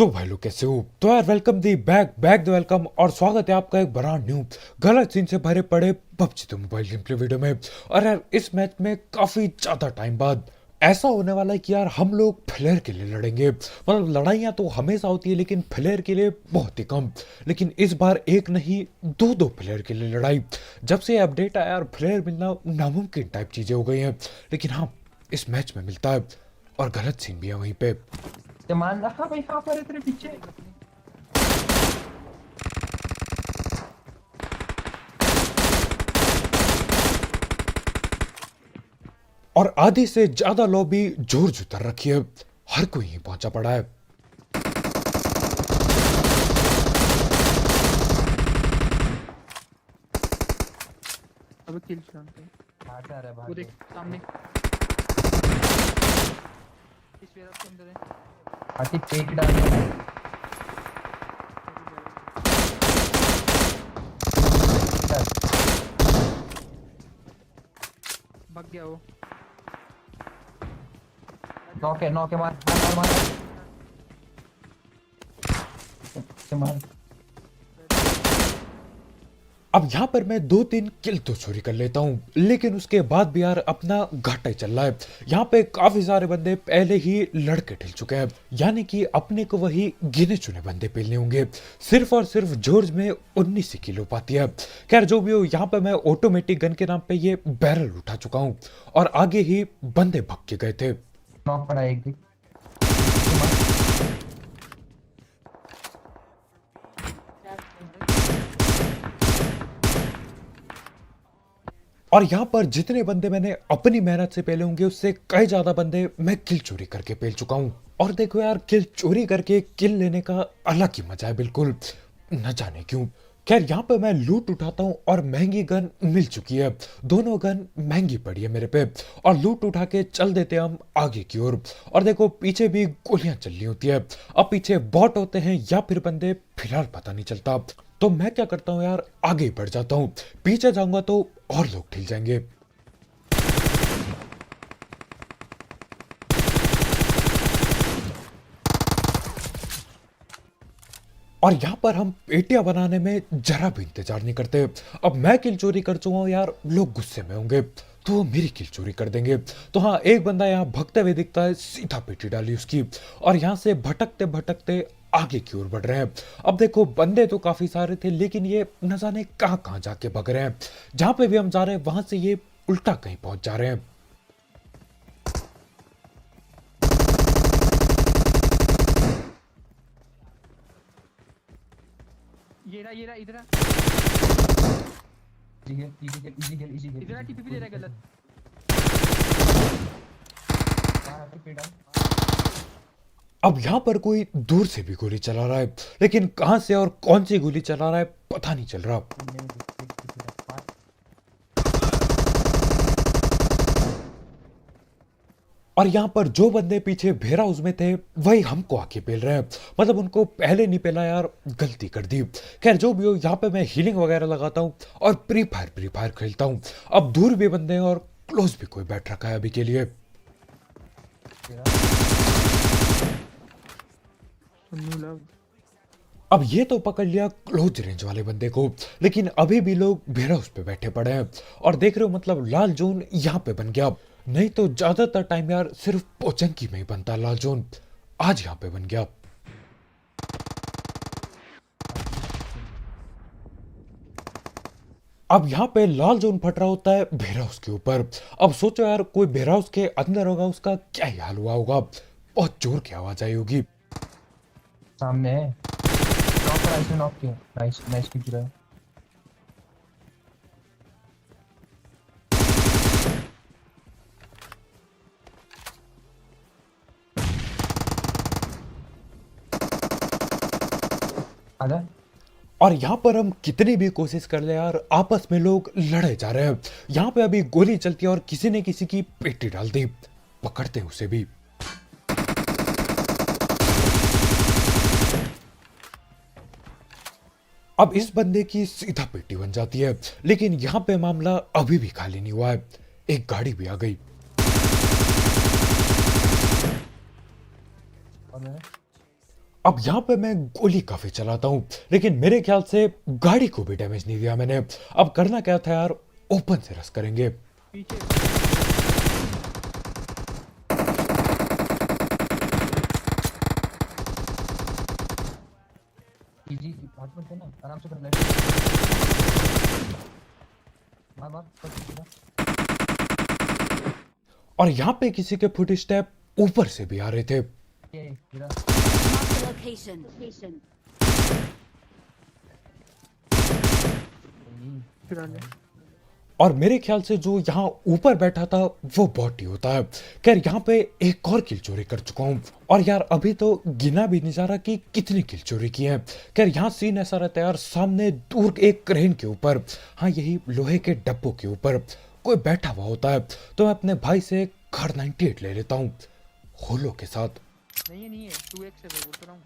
तो भाई लोग कैसे हो? तो यार welcome the back back the welcome और स्वागत है आपका एक ब्रांड न्यू गलत सीन से भरे पड़े पबजी तो मोबाइल गेम प्ले वीडियो में। और यार इस मैच में काफी ज्यादा टाइम बाद ऐसा होने वाला है कि यार हम लोग फ्लेयर के लिए लड़ेंगे। मतलब लड़ाइयाँ तो हमेशा होती है लेकिन फ्लेयर के लिए बहुत ही कम। लेकिन इस बार एक नहीं दो दो फ्लेयर के लिए लड़ाई। जब से अपडेट आया यार फ्लेयर मिलना नामुमकिन टाइप चीजें हो गई हैं, लेकिन हाँ इस मैच में मिलता है और गलत सीन भी है वहीं पे। सामान रखा भाई, कहाँ पर है तेरे पीछे? और आधी से ज्यादा लॉबी जोर जुतर रखी है, हर कोई ही पहुंचा पड़ा है। अबे किल शांत है। भाग जा रहा है, वो भाग देख जा। सामने इस वेयर के अंदर है। आके पेट डाल दे। डाल। भाग गया वो। नॉक है, नॉक है, मार मार मार मार। से मार। अब यहाँ पर मैं दो तीन किल तो चोरी कर लेता हूँ, लेकिन उसके बाद भी यार अपना घाटा ही चल रहा है। यहाँ पे काफी सारे बंदे पहले ही लड़के ढिल चुके हैं, यानी कि अपने को वही गिने चुने बंदे पेलने होंगे। सिर्फ और सिर्फ जॉर्ज में 19 ही किल हो पाती है। खैर जो भी हो, यहाँ पे मैं ऑटोमेटिक गन के नाम पे ये बैरल उठा चुका हूँ और आगे ही बंदे भग के गए थे। नॉक पड़ा एक भी। और यहाँ पर जितने बंदे मैंने अपनी मेहनत से पेले होंगे उससे कई ज्यादा बंदे मैं किल चोरी करके पेल चुका हूँ। और देखो यार किल चोरी करके किल लेने का अलग ही मजा है, बिल्कुल न जाने क्यों। खैर यहाँ पे मैं लूट उठाता हूँ और महंगी गन मिल चुकी है। दोनों गन महंगी पड़ी है मेरे पे और लूट उठा के चल देते हैं हम आगे की ओर। और देखो पीछे भी गोलियां चल रही होती है। अब पीछे बॉट होते हैं या फिर बंदे फिलहाल पता नहीं चलता। तो मैं क्या करता हूँ यार, आगे बढ़ जाता हूँ। पीछे जाऊंगा तो और लोग ठिल जाएंगे। और यहाँ पर हम पेटियां बनाने में जरा भी इंतजार नहीं करते। अब मैं किल चोरी कर चुका हूँ यार, लोग गुस्से में होंगे तो वो मेरी किल चोरी कर देंगे। तो हाँ एक बंदा यहाँ भगते हुए दिखता है, सीधा पेटी डाली उसकी और यहाँ से भटकते भटकते आगे की ओर बढ़ रहे हैं। अब देखो बंदे तो काफी सारे थे लेकिन ये न जाने कहाँ कहाँ जाके भग रहे हैं। जहां पे भी हम जा रहे हैं वहां से ये उल्टा कहीं पहुंच जा रहे हैं। ये रहा इधर इजी गेल, इजी गेल, इजी गेल, इजी गेल। इधर टीपी ले रहा है गलत। मार आके पेट डाल। अब यहां पर कोई दूर से भी गोली चला रहा है, लेकिन कहां से और कौन सी गोली चला रहा है पता नहीं चल रहा। सामने में देख, देख, देख, देख, मार। और यहाँ पर जो बंदे पीछे भेरा हाउस में थे वही हमको आके पेल रहे हैं। मतलब उनको पहले नहीं पेला यार, गलती कर दी। खैर जो भी हो, यहाँ पे मैं हीलिंग वगैरह लगाता हूँ और फ्री फायर खेलता हूँ। अब दूर भी बंदे हैं और क्लोज भी कोई बैठ रखा है अभी के लिए। तेरा सुन्नू लव। अब ये तो पकड़ लिया क्लोज रेंज वाले बंदे को, लेकिन अभी भी लोग भेरा हाउस पे बैठे पड़े हैं। और देख रहे हो मतलब लाल जोन यहाँ पे बन गया। नहीं तो ज्यादातर टाइम यार सिर्फ पोचंकी में ही बनता लाल जोन, आज यहाँ पे बन गया। अब यहाँ पे लाल जोन फट रहा होता है भेरा हाउस के ऊपर। अब सोचो यार कोई भेरा हाउस के अंदर होगा, उसका क्या ही हाल हुआ होगा। बहुत जोर की आवाज आई होगी। सामने है। नॉक पड़ा, इसने नॉक किया। नाइस, नाइस किल किया। आजा। और यहाँ पर हम कितनी भी कोशिश कर ले यार, आपस में लोग लड़े जा रहे हैं। यहाँ पे अभी गोली चलती है और किसी ने किसी की पेटी डाल दी, पकड़ते हैं उसे भी। अब इस बंदे की सीधा पेटी बन जाती है, लेकिन यहाँ पे मामला अभी भी खाली नहीं हुआ है। एक गाड़ी भी आ गई। और मैंने अब यहाँ पे मैं गोली काफी चलाता हूँ, लेकिन मेरे ख्याल से गाड़ी को भी डैमेज नहीं दिया मैंने। अब करना क्या था यार, ओपन से रस करेंगे। पीछे इजी अपार्टमेंट है ना, आराम से कर ले। मार मार कर सीधा। और यहाँ पे किसी के फुट स्टेप ऊपर से भी आ रहे थे। ये गिरा। Mark the location. गिरा ले। और मेरे ख्याल से जो यहाँ ऊपर बैठा था वो बॉट ही होता है। खैर यहाँ पे एक और किल चोरी कर चुका हूँ, और यार अभी तो गिना भी नहीं जा रहा कि कितनी किल चोरी की है। खैर यहाँ सीन ऐसा रहता है यार, सामने दूर एक क्रेन के ऊपर, हाँ यही लोहे के डब्बों के ऊपर कोई बैठा हुआ होता है। तो मैं अपने भाई से कार 98 ले लेता हूँ होलो के साथ। नहीं है 2x है, मैं बोल तो रहा हूँ।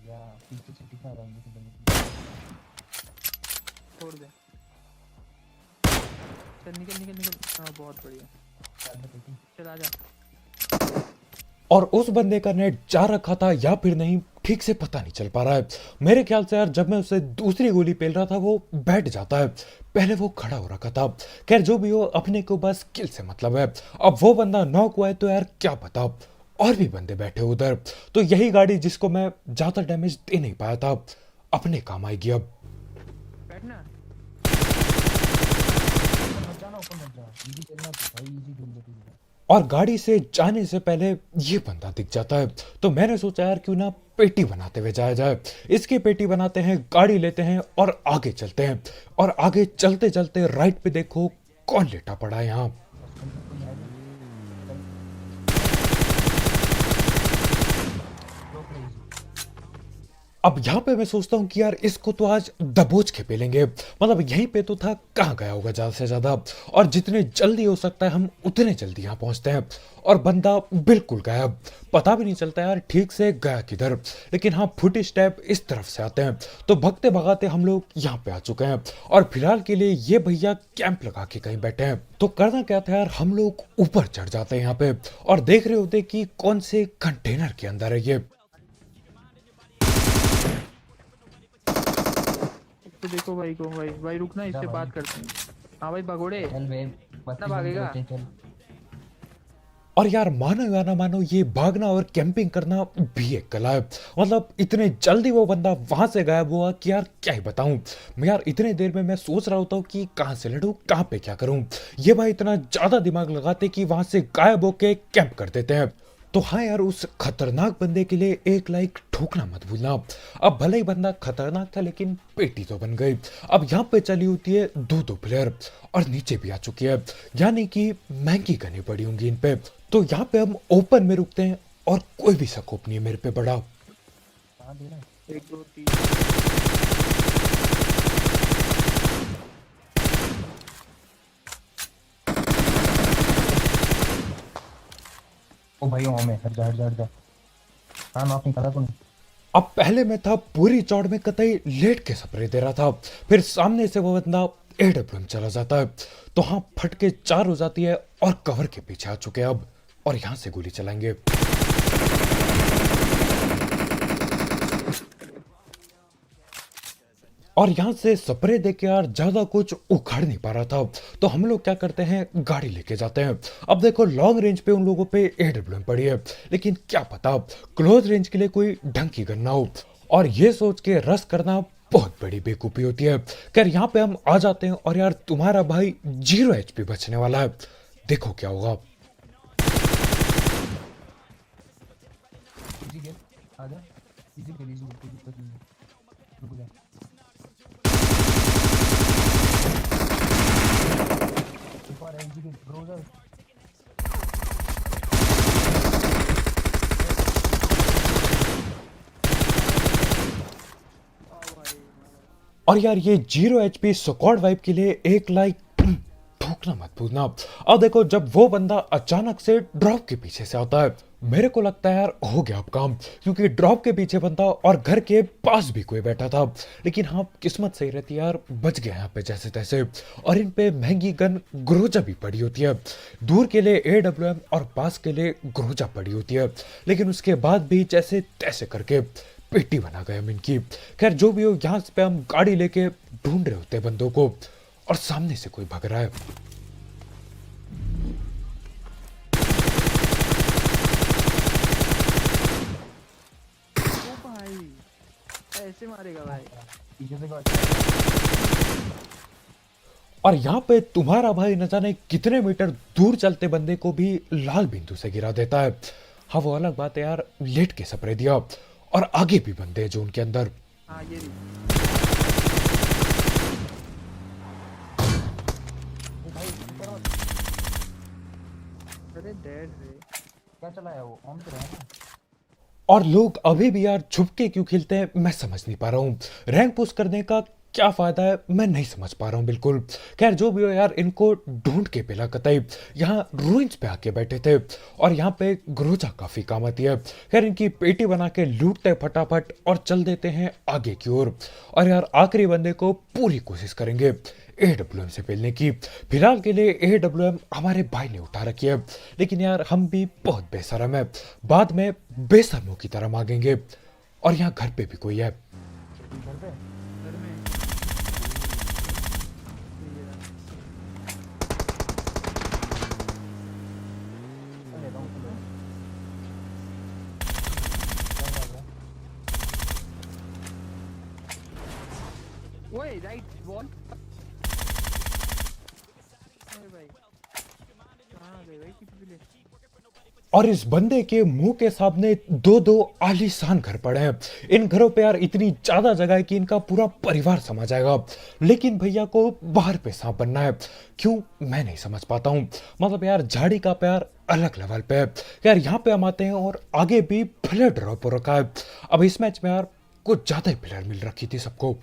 या पीछे से दिखा रहा हूँ छोड़ दे, चल निकल। हाँ बहुत बढ़िया, चल आजा। और उस बंदे का नेट जा रखा था या फिर नहीं ठीक से पता नहीं चल पा रहा है। मेरे ख्याल से यार जब मैं उसे दूसरी गोली पेल रहा था वो बैठ जाता है, पहले वो खड़ा हो रखा था। खैर जो भी हो, अपने को बस किल से मतलब है। अब वो बंदा नॉक हुआ है तो यार क्या पता और भी बंदे बैठे उधर। तो यही गाड़ी जिसको मैं ज्यादा डैमेज दे नहीं पाया था अपने काम आएगी। अब बैठना। मत जाना, ऊपर मत जा। इजी चलना भाई, इजी ढूंढ ले तू। और गाड़ी से जाने से पहले ये बंदा दिख जाता है, तो मैंने सोचा यार क्यों ना पेटी बनाते हुए जाया जाए। इसकी पेटी बनाते हैं, गाड़ी लेते हैं और आगे चलते हैं। और आगे चलते चलते राइट पे देखो कौन लेटा पड़ा है यहाँ। रोक ले इजी। अब यहाँ पे मैं सोचता हूँ कि यार इसको तो आज दबोच के पेलेंगे। मतलब यहीं पे तो था, कहाँ गया होगा ज्यादा से ज्यादा। और जितने जल्दी हो सकता है हम उतने जल्दी यहाँ पहुंचते हैं। और बंदा बिल्कुल गायब, पता भी नहीं चलता यार ठीक से गया किधर। लेकिन हाँ फुट स्टेप इस तरफ से आते हैं, तो भगते भगाते हम लोग यहाँ पे आ चुके हैं। और फिलहाल के लिए ये भैया कैंप लगा के कहीं बैठे हैं। तो करना क्या था यार, हम लोग ऊपर चढ़ जाते हैं यहाँ पे और देख रहे होते कि कौन से कंटेनर के अंदर है ये। तो देखो भाई को, भाई रुकना, इससे भाई। बात करते हैं। हाँ भाई भगोड़े, चल बे, बत्ती भागेगा? बंद करते चल। और यार मानो या ना मानो, ये भागना और कैंपिंग करना भी एक कला है। मतलब इतने जल्दी वो बंदा वहां से गायब हुआ कि यार क्या ही बताऊं। मैं यार इतने देर में मैं सोच रहा होता हूँ कि कहाँ से लड़ूं, कहाँ पे क्या करूं। ये भाई इतना ज्यादा दिमाग लगाते कि वहां से गायब होके कैंप कर देते हैं। तो हाँ यार, उस खतरनाक बंदे के लिए एक लाइक ठोकना मत भूलना। अब भले ही बंदा खतरनाक था लेकिन पेटी तो बन गई। अब यहाँ पे चली होती है दो प्लेयर और नीचे भी आ चुकी है, यानी कि महंगी करनी पड़ी होंगी इन पे। तो यहाँ पे हम ओपन में रुकते हैं और कोई भी स्कोप नहीं है मेरे पे बड़ा। कहाँ दे रहा है? 1 2 3 ओ भाई ओ में हट जा हट जा हट जा। हाँ नॉक नहीं करा तूने। अब पहले मैं था पूरी चौड़ में कतई लेट के स्प्रे दे रहा था, फिर सामने से वो बंदा एडब्ल्यूएम चला जाता है, तो हाँ फट के 4 हो जाती है और कवर के पीछे आ चुके हैं अब। और यहाँ से गोली चलाएंगे। और यहाँ से स्प्रे देके यार ज्यादा कुछ उखाड़ नहीं पा रहा था, तो हम लोग क्या करते हैं, गाड़ी लेके जाते हैं। अब देखो लॉन्ग रेंज पे उन लोगों पे एडब्ल्यूएम पड़ी है, लेकिन क्या पता क्लोज रेंज के लिए कोई ढंग की गन ना हो। और ये सोच के रस करना बहुत बड़ी बेवकूफी होती है। खैर यहाँ पे हम आ जाते हैं और यार तुम्हारा भाई 0 HP बचने वाला है, देखो क्या होगा। इजी गेम आ जा। इजी गेम इजी कोई दिक्कत नहीं है। रुक जा। ऊपर है इजी गेम ब्राउज़र। और यार ये 0 HP स्क्वाड वाइप के लिए एक लाइक ठोकना मत भूलना। अब देखो जब वो बंदा अचानक से ड्रॉप के पीछे से आता है मेरे को लगता है यार हो गया अब काम, क्योंकि ड्रॉप के पीछे बंदा और घर के पास भी कोई बैठा था। लेकिन हाँ, किस्मत सही रहती है यार, बच गया यहाँ पे जैसे तैसे। और इन पे महंगी गन ग्रोजा भी पड़ी होती है, दूर के लिए AWM और पास के लिए ग्रोजा पड़ी होती है। लेकिन उसके बाद भी जैसे तैसे करके पेटी बना गए हम इनकी। खैर जो भी हो, यहाँ पे हम गाड़ी लेके ढूंढ रहे होते हैं बंदों को, और सामने से कोई भग रहा है। ओ भाई ऐसे मारेगा भाई। पीछे से और यहाँ पे तुम्हारा भाई न जाने कितने मीटर दूर चलते बंदे को भी लाल बिंदु से गिरा देता है। हाँ वो अलग बात है यार, लेट के स्प्रे दिया, और आगे भी बंदे हैं जो उनके अंदर। हाँ ये रही। भाई ऊपर अरे डेड रे। क्या चला है वो ऑन पे रहा है ना। और लोग अभी भी यार छुप के क्यों खेलते हैं मैं समझ नहीं पा रहा हूँ। रैंक पुश करने का क्या फायदा है मैं नहीं समझ पा रहा हूँ बिल्कुल। खैर जो भी हो यार, इनको ढूंढ के पेला कतई यहाँ रूइंस पे आके बैठे थे, और यहाँ पे ग्रोजा काफी काम आती है। खैर इनकी पेटी बना के लूटते फटाफट और चल देते हैं आगे की ओर। और यार आखिरी बंदे को पूरी कोशिश करेंगे AWM से पेलने की। फिलहाल के लिए AWM हमारे भाई ने उठा रखी है, लेकिन यार हम भी बहुत बेशरम है, बाद में बेशर्मों की तरह मांगेंगे। और यहाँ घर पे भी कोई है। घर पे घर में ये रहा। चल लेता हूँ चलो। ओए राइट वॉल। अरे भाई कहाँ गए भाई किसी भी ले। और इस बंदे के मुंह के सामने दो दो आलीशान घर पड़े हैं। इन घरों पे यार इतनी ज्यादा जगह है कि इनका पूरा परिवार समा जाएगा। लेकिन भैया को बाहर पे सांप बनना है, क्यों मैं नहीं समझ पाता हूँ। मतलब यार झाड़ी का प्यार अलग लेवल पे है। यार यहाँ पे हम आते हैं और आगे भी प्लेयर ड्रॉप हो रखा है। अब इस मैच में यार कुछ ज्यादा ही प्लेयर मिल रखी थी सबको।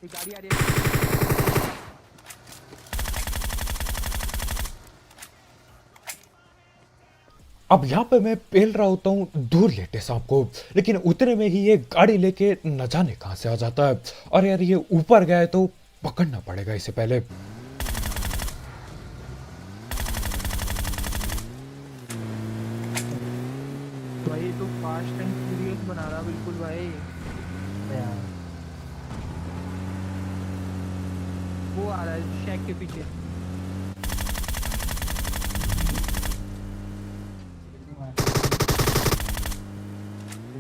ये गाड़ी आ रही है। अब यहाँ पे मैं पेल रहा होता हूँ दूर लेटे सांप को, लेकिन उतने में ही ये गाड़ी लेके न जाने कहां से आ जाता है। और यार ये ऊपर गया है तो पकड़ना पड़ेगा इसे पहले। भाई तो फास्ट एंड फ्यूरियस बना रहा बिल्कुल भाई। यार वो आ रहा है शैक के पीछे।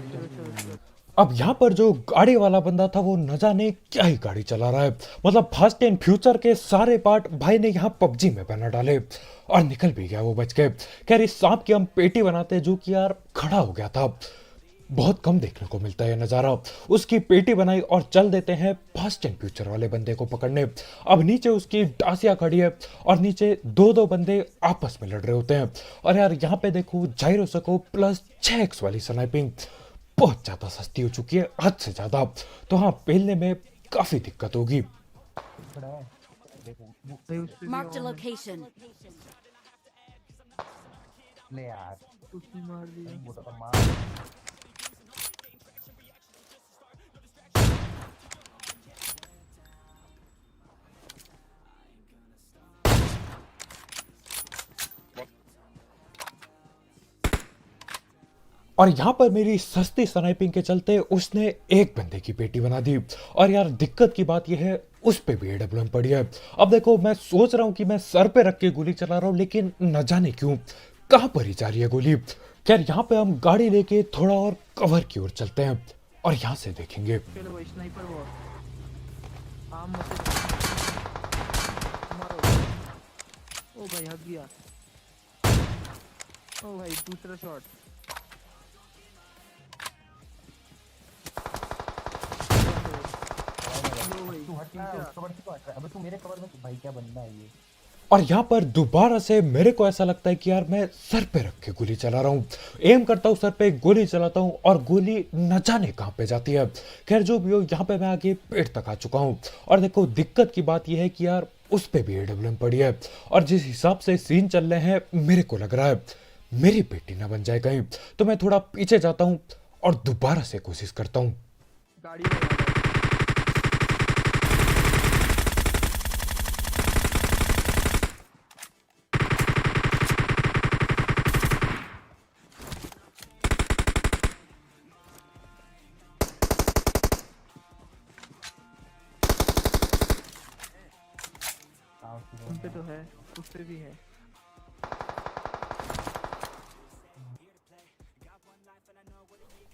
चलो चलो चलो। अब यहाँ पर जो गाड़ी वाला बंदा था वो न जाने क्या ही गाड़ी चला रहा है। मतलब फास्ट एंड फ्यूचर के सारे पार्ट भाई ने यहाँ PUBG में बना डाले, और निकल भी गया वो बच के। खैर इस सांप की हम पेटी बनाते हैं जो कि यार खड़ा हो गया था। बहुत कम देखने को मिलता है ये नज़ारा। उसकी पेटी बनाई और चल देते हैं फास्ट एंड फ्यूचर वाले बंदे को पकड़ने। अब नीचे उसकी डासिया खड़ी है, और नीचे दो दो बंदे आपस में लड़ रहे होते हैं। और यार यहाँ पे देखो जाइरोस्कोप प्लस 6x वाली स्नाइपिंग बहुत ज़्यादा सस्ती हो चुकी है, हद से ज़्यादा। तो हाँ, पेलने में काफ़ी दिक्कत होगी। खड़ा है देखो वो- भाई उस पे भी Marked a on है। location. ले यार उसने मार दिया। वो तो मार। और यहाँ पर मेरी सस्ती स्नाइपिंग के चलते उसने एक बंदे की पेटी बना दी। और यार दिक्कत की बात यह है उस पे भी AWM पड़ी है। अब देखो मैं सोच रहा हूँ कि मैं सर पे रख के गोली चला रहा हूँ, लेकिन न जाने क्यों कहाँ पर ही जा रही है गोली। खैर यहाँ पे हम गाड़ी लेके थोड़ा और कवर की ओर चलते हैं, और यहाँ से देखेंगे। चलो भाई स्नाइपर वॉर। आम मत मारो। ओ भाई हग गया। ओ भाई दूसरा शॉट। लो भाई तू हट ना तीसरा। उस कवर से क्यों हट रहा है। अबे तू मेरे कवर में भाई क्या बनना है ये। और यहाँ पर दोबारा से मेरे को ऐसा लगता है कि यार मैं सर पे रख के गोली चला रहा हूँ। एम करता हूँ सर पे, गोली चलाता हूँ, और गोली न जाने कहाँ पे जाती है। खैर जो भी हो, यहाँ पे मैं आगे पेट तक आ चुका हूँ। और देखो दिक्कत की बात यह है कि यार उस पे भी एडब्ल्यूएम पड़ी है। और जिस हिसाब से सीन चल रहे हैं मेरे को लग रहा है मेरी बेटी ना बन जाए कहीं, तो मैं थोड़ा पीछे जाता हूँ और दोबारा से कोशिश करता हूँ। गाड़ी में आ रहा है। उन पे तो है, उस पे भी है।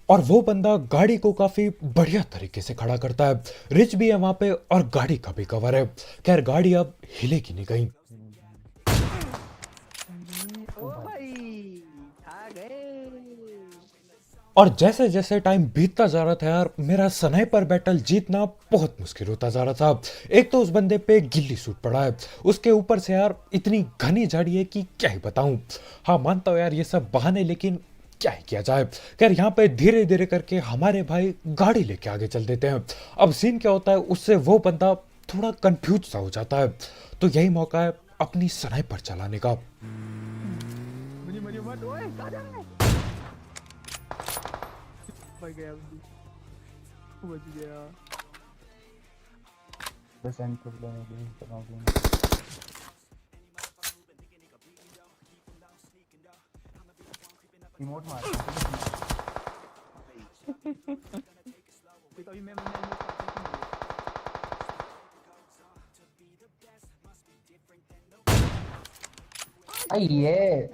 और वो बंदा गाड़ी को काफी बढ़िया तरीके से खड़ा करता है, रिच भी है वहां पे और गाड़ी का भी कवर है। खैर गाड़ी अब हिलेगी नहीं कहीं। ओ भाई आ गए। और जैसे जैसे टाइम बीतता जा रहा था यार, मेरा स्नाइपर बैटल जीतना बहुत मुश्किल होता जा रहा था। एक तो उस बंदे पे गिल्ली सूट पड़ा है, उसके ऊपर से यार इतनी घनी झाड़ी है कि क्या ही बताऊं। हाँ मानता हूं यार ये सब बहाने, लेकिन क्या ही किया जाए। खैर यहाँ पे धीरे धीरे करके हमारे भाई गाड़ी लेके आगे चल देते हैं। अब सीन क्या होता है, उससे वो बंदा थोड़ा कंफ्यूज सा हो जाता है, तो यही मौका है अपनी स्नाइपर चलाने का। मुझे मुझे मत ओए कहां जा रहा है। भाग गया बच गया। बस एंड प्रॉब्लम है प्रॉब्लम। रिमोट मार देखो अभी मैं ये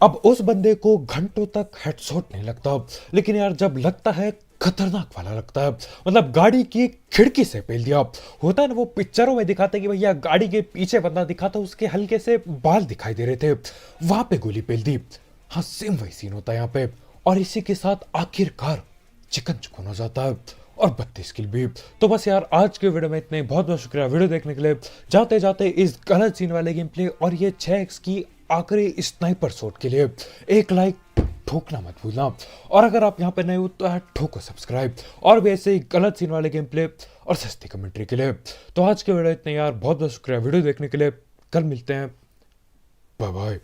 अब उस बंदे को घंटों तक हेडशॉट नहीं लगता, लेकिन यार जब लगता है खतरनाक वाला लगता है। मतलब गाड़ी की खिड़की से पेल दिया। होता है ना वो पिक्चरों में दिखाते हैं कि भैया गाड़ी के पीछे बंदा दिखा था, उसके हल्के से बाल दिखाई दे रहे थे, वहां पे गोली पेल दी। हाँ सेम वही सीन होता है यहाँ पे। और इसी के साथ आखिरकार चिकन चुकन हो जाता है और 32 किल भी। तो बस यार आज के वीडियो में इतने, बहुत बहुत शुक्रिया वीडियो देखने के लिए। जाते जाते इस गलत सीन वाले गेम प्ले और ये 6x की आखिरी स्नाइपर शॉट के लिए एक लाइक ठोकना मत भूलना। और अगर आप यहाँ पे नए हो तो यार ठोको सब्सक्राइब, और भी ऐसे ही गलत सीन वाले गेम प्ले और सस्ती कमेंट्री के लिए। तो आज के वीडियो इतने यार, बहुत बहुत शुक्रिया वीडियो देखने के लिए। कल मिलते हैं, बाय बाय।